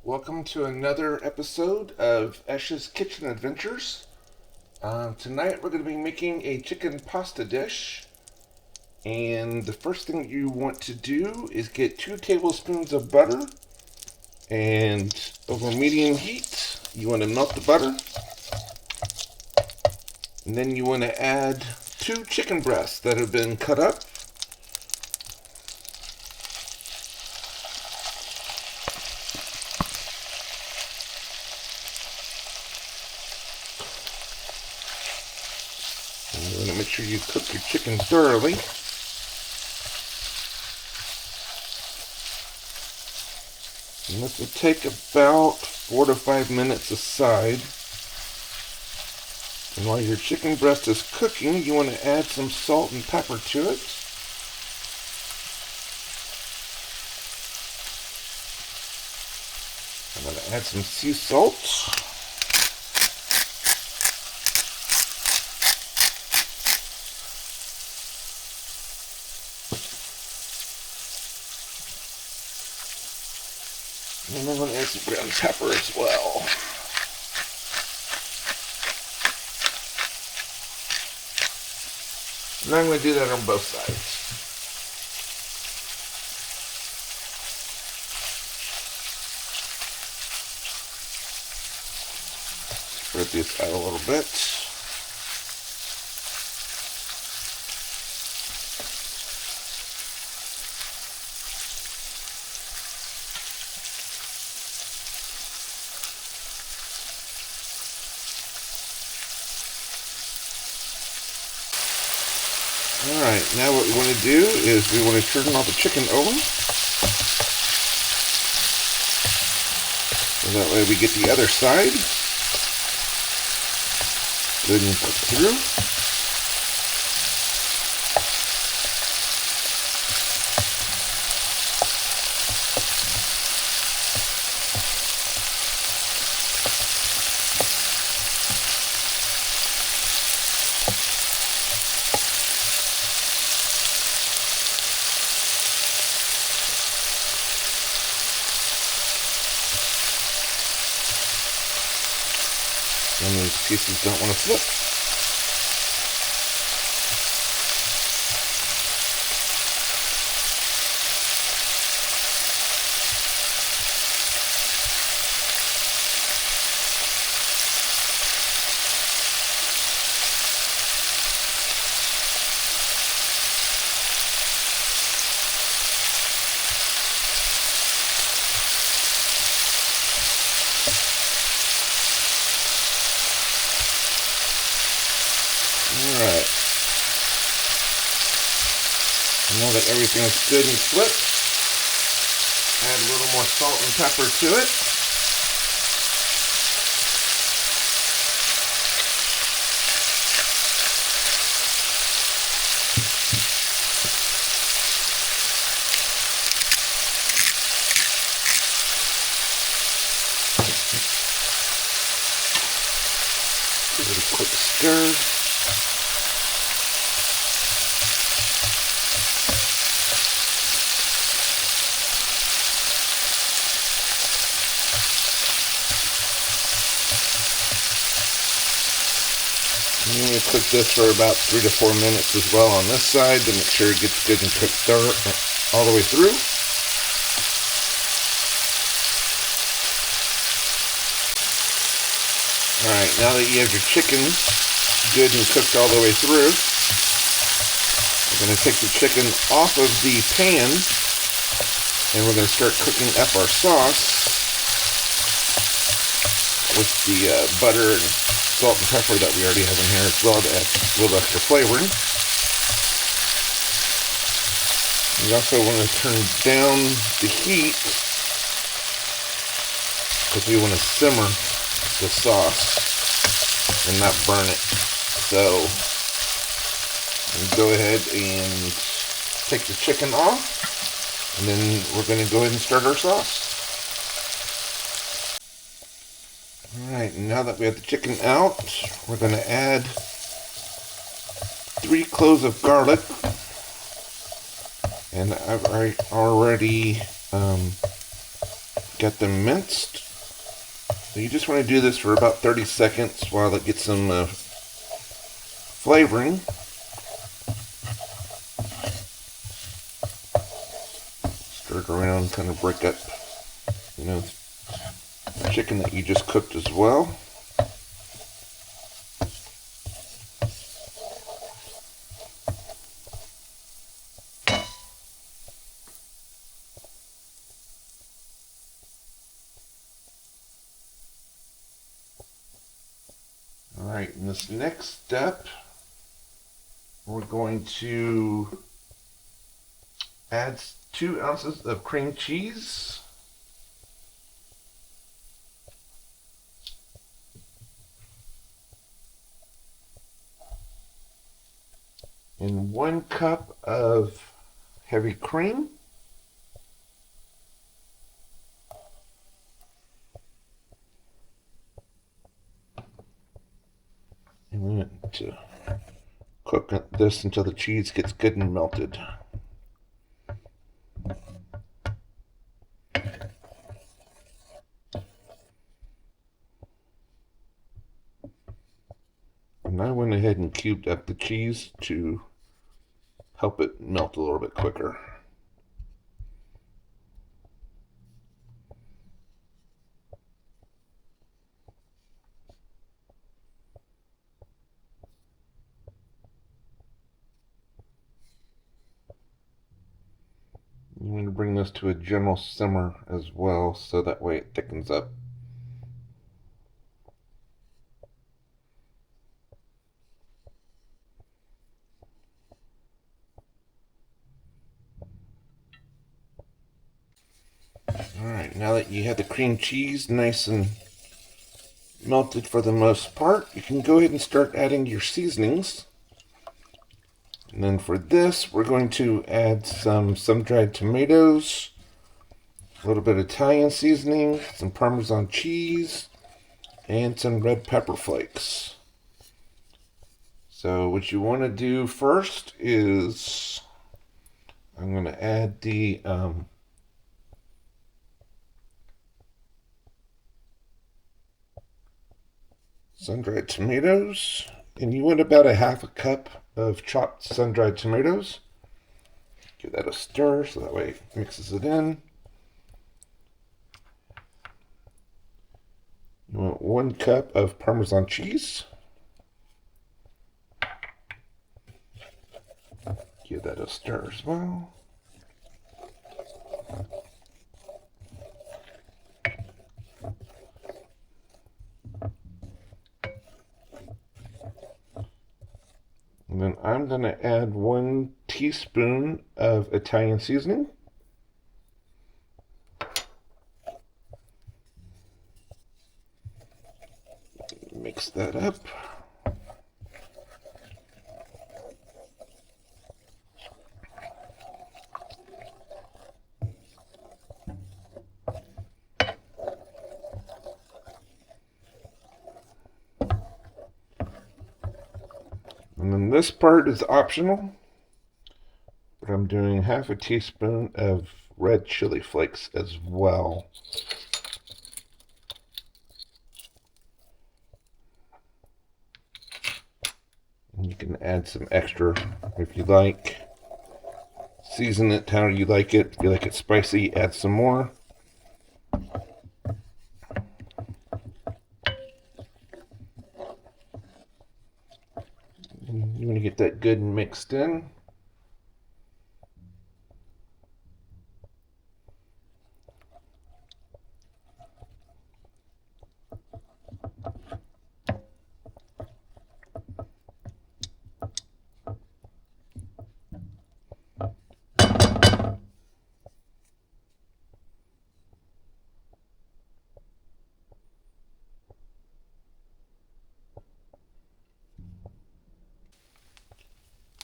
Welcome to another episode of Esh's Kitchen Adventures. Tonight we're going to be making a chicken pasta dish. And the first thing you want to do is get 2 tablespoons of butter. And over medium heat, you want to melt the butter. And then you want to add 2 chicken breasts that have been cut up. And you want to make sure you cook your chicken thoroughly. And this will take about 4 to 5 minutes aside. And while your chicken breast is cooking, you want to add some salt and pepper to it. I'm going to add some sea salt. And I'm going to add some ground pepper as well. And I'm going to do that on both sides. Spread this out a little bit. Alright, now what we want to do is we want to turn all the chicken over. So that way we get the other side good and cooked through. And these pieces don't want to flip. Alright. Now that everything is good and flipped, add a little more salt and pepper to it. Give it a quick stir. And then we cook this for about 3 to 4 minutes as well on this side to make sure it gets good and cooked all the way through. Alright, now that you have your chicken good and cooked all the way through, we're going to take the chicken off of the pan and we're going to start cooking up our sauce with the butter and salt and pepper that we already have in here as well to add a little extra flavoring. We also want to turn down the heat because we want to simmer the sauce and not burn it. So go ahead and take the chicken off and then we're going to go ahead and start our sauce. Alright, now that we have the chicken out, we're going to add 3 cloves of garlic. And I've already Got them minced. So you just want to do this for about 30 seconds while it gets some flavoring. Stir it around, kind of break up, the chicken that you just cooked as well. Alright, in this next step, we're going to add 2 ounces of cream cheese. And 1 cup of heavy cream. And we want to cook this until the cheese gets good and melted. And I went ahead and cubed up the cheese to help it melt a little bit quicker. You want to bring this to a gentle simmer as well, so that way it thickens up. Alright, now that you have the cream cheese nice and melted for the most part, you can go ahead and start adding your seasonings. And then for this, we're going to add some sun-dried tomatoes, a little bit of Italian seasoning, some Parmesan cheese, and some red pepper flakes. So what you want to do first is I'm going to add the sun-dried tomatoes, and you want about a half a cup of chopped sun-dried tomatoes. Give that a stir so that way it mixes it in. You want 1 cup of Parmesan cheese. Give that a stir as well. And then I'm going to add 1 teaspoon of Italian seasoning. Mix that up. And then this part is optional, but I'm doing half a teaspoon of red chili flakes as well. And you can add some extra if you like. Season it however you like it. If you like it spicy, add some more. You want to get that good and mixed in.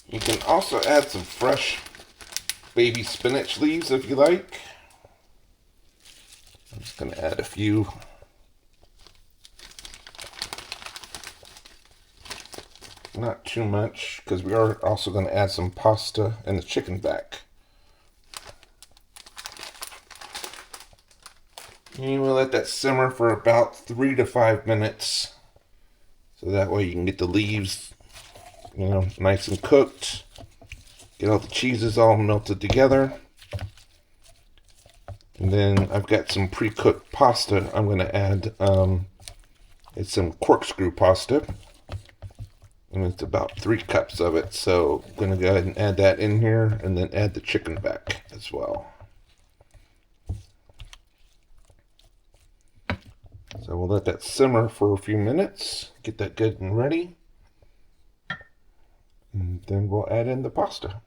You can also add some fresh baby spinach leaves if you like. I'm just going to add a few. Not too much, because we are also going to add some pasta and the chicken back. And we'll let that simmer for about 3 to 5 minutes. So that way you can get the leaves, nice and cooked. Get all the cheeses all melted together. And then I've got some pre-cooked pasta I'm going to add. It's some corkscrew pasta. And it's about 3 cups of it. So I'm going to go ahead and add that in here and then add the chicken back as well. So we'll let that simmer for a few minutes, get that good and ready. And then we'll add in the pasta.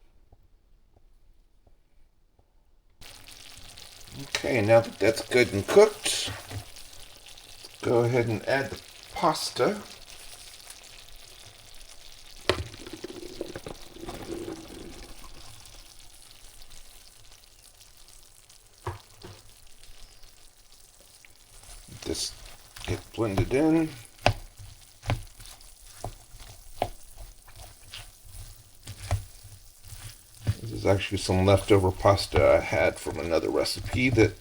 Okay, now that that's good and cooked, go ahead and add the pasta. Just get blended in. This is actually some leftover pasta I had from another recipe that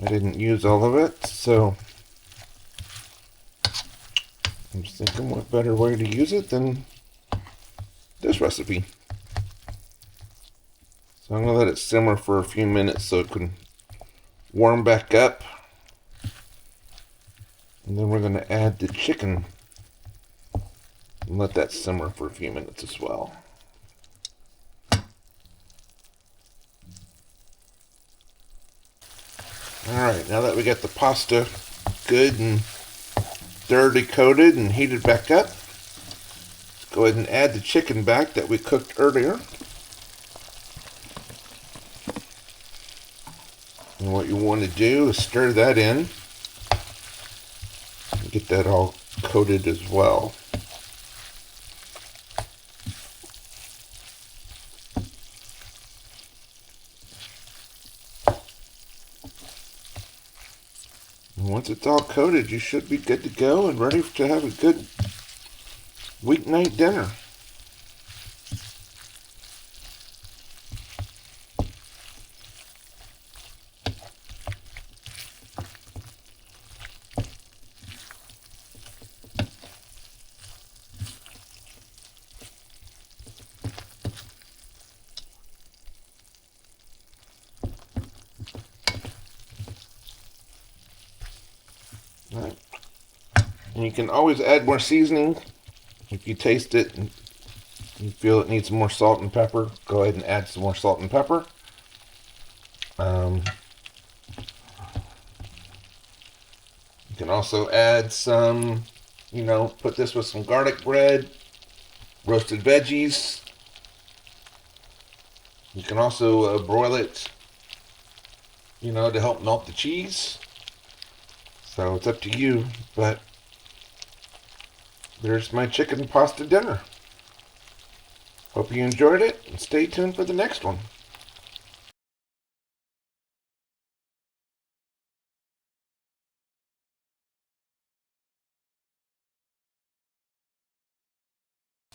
I didn't use all of it, so I'm just thinking what better way to use it than this recipe. So I'm going to let it simmer for a few minutes so it can warm back up. And then we're going to add the chicken and let that simmer for a few minutes as well. Alright, now that we got the pasta good and thoroughly coated and heated back up, let's go ahead and add the chicken back that we cooked earlier. And what you want to do is stir that in and get that all coated as well. And once it's all coated, you should be good to go and ready to have a good weeknight dinner. Right. And you can always add more seasoning if you taste it and you feel it needs more salt and pepper. Go ahead and add some more salt and pepper. You can also add some, put this with some garlic bread, roasted veggies. You can also broil it, to help melt the cheese. So it's up to you, but there's my chicken pasta dinner. Hope you enjoyed it, and stay tuned for the next one.